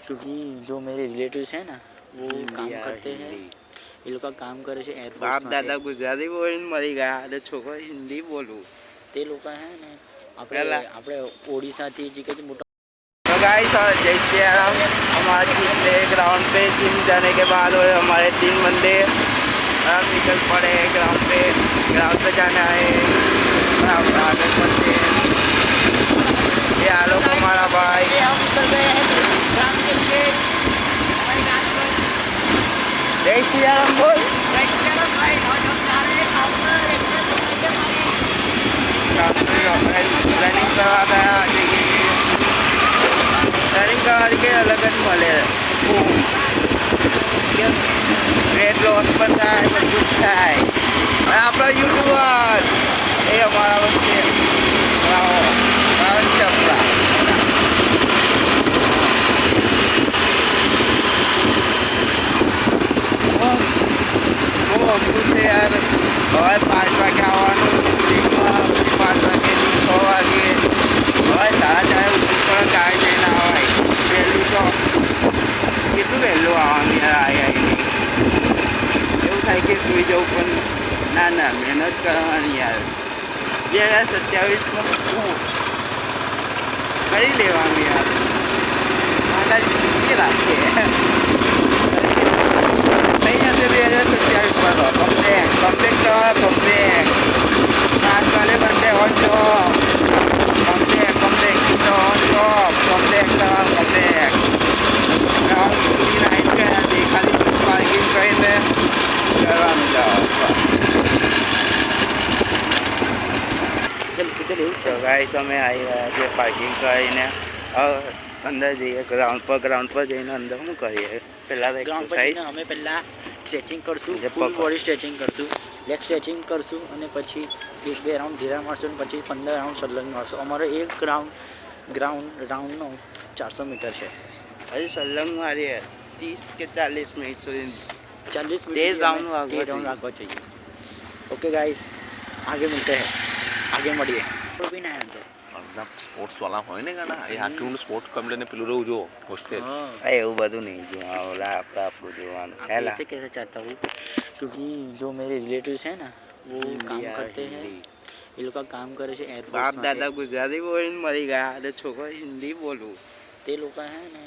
क्योंकि जो मेरे रिलेटिव्स हैं ना वो काम करते हैं, ये लोग का काम करे છે એરફોર્સ બાપ દાદા ગુજરાતી બોલીને મરી ગયા અને છોકરો હિન્દી બોલું તે લોકો હે ને આપણે ઓડિશાથી જે કે મોટા। तो गाइस जय श्री राम। हमारे पिछले ग्राउंड पे जिम जाने के बाद और हमारे 3 बंदे हम निकल पड़े ग्राउंड पे जाना है। हम आगे बढ़ते हैं। ये आलोक हमारा भाई हम निकल गए हैं ग्राम के लिए। जय श्री राम बोल। रनिंग करवा गया रनिंग करवा के अलग જ મળે વેટ લોસ પણ થાય બધું જ થાય। અને આપણો યુટ્યુબર એ અમારા વચ્ચે રાવણ ચપલા બહુ અઘરું છે યાર। હવે 5 વાગે આવવાનું 5 વાગે 6 વાગે હવે તારા ચારે ઉઠવું પડે કાંઈ જઈને આવાય વહેલું તો કેટલું વહેલું આવવાનું યાર આવીને એવું થાય કે સૂઈ જવું પણ ના મહેનત કરવાની યાર। 2027માં બધું કરી લેવાનું યાર। માતાજી સુખી રાખે થઈ જશે 2027માં તો કમ્બેક કરવા કમ્બેક પાંચ વાલે બંને ઓન જોબ કમ્બેક ઓન જોબ કમ્બેક કરવા કમ્બેક ગ્રાઉન્ડ સુધી નાઈટ ગયા હતી ખાલી બસ પાર્કિંગ કરીને કરવાનું જાઓ। તો ગાઈસ અમે આવી ગયા છે પાર્કિંગ કરીને અંદર જઈએ ગ્રાઉન્ડ પર જઈને અંદર શું કરીએ પહેલાં તો એક્સરસાઇઝ અમે પહેલાં સ્ટ્રેચિંગ કરશું, ફૂલ બોડી સ્ટ્રેચિંગ કરશું, લેગ સ્ટ્રેચિંગ કરશું અને પછી 1-2 રાઉન્ડ ધીરા મારશું અને પછી 15 રાઉન્ડ સલંગ મારશું। અમારો એક રાઉન્ડનો 400 મીટર છે। હજી સલંગ મારીએ 30 કે 40 મિનિટ સુધી 40 मिनट राउंड भागवा चाहिए। ओके गाइस आगे मिलते हैं, आगे મળીએ। भी ना है तो સ્પોર્ટ્સ વાળા હોય ને ગાના એ આટલું સ્પોર્ટ્સ કમ્પ્લેન પેલું રહું જો હોસ્ટેલ એવું બધું નહીં જોવાનું ઓલા આપણું જોવાનું। ऐसे कैसे चाहता हूँ क्योंकि जो मेरे रिलेटिव्स हैं ना वो काम करते हैं, ये लोग का काम करे છે એરફોર્સ બાપ દાદા ગુજરાતી બોલીને મરી ગયા અને છોકરો હિન્દી બોલું તે લોકો હે ને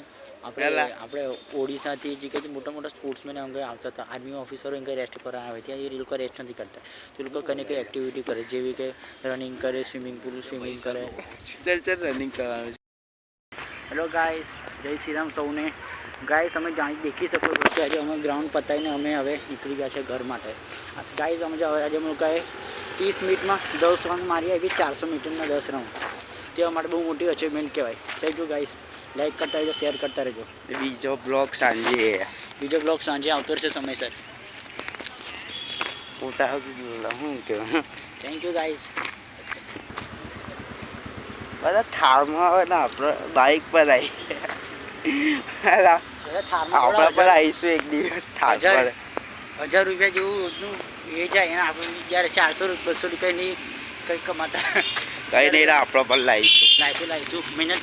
આપણે ઓડિશાથી જે કે મોટા સ્પોર્ટ્સમેન અંગે આવતા હતા આર્મી ઓફિસરો અંગે રેસ્ટ કરવા આવે ત્યાં એ લોકો રેસ્ટ નથી કરતા। એ લોકો કંઈ કંઈ એક્ટિવિટી કરે જેવી કે રનિંગ કરે, સ્વિમિંગ કરે। ચાલ રનિંગ કરવાનું। હેલો ગાઈસ જય શ્રી રામ સૌને। ગાઈસ તમે દેખી શકો છો કે આજે અમે ગ્રાઉન્ડ પતાવીને અમે હવે નીકળી ગયા છે ઘર માટે। ગાઈસ અમે આજે અમે લોકોએ 30 મિનિટમાં 10 રાઉન્ડ મારી આવી 400 મીટરના 10 રાઉન્ડ તે અમારે બહુ મોટી અચીવમેન્ટ કહેવાય। Thank you guys. લાઈક કરતા રહેજો, શેર કરતા રહેજો। બીજો બ્લોગ સાંજે આવતો રહેશે સમયસર। શું કહેવાય થેન્ક યુ ગાઈસ। બધા ઠારમાં આવે ને આપણે બાઇક પર આપણા પર આવીશું એક દિવસ ઠાર પર 1000 રૂપિયા જેવું રોજનું એ જાય એને આપણે જ્યારે 400-200 રૂપિયાની કંઈક કમાતા કંઈ નહીં આપણા પર લાવીશું મહેનત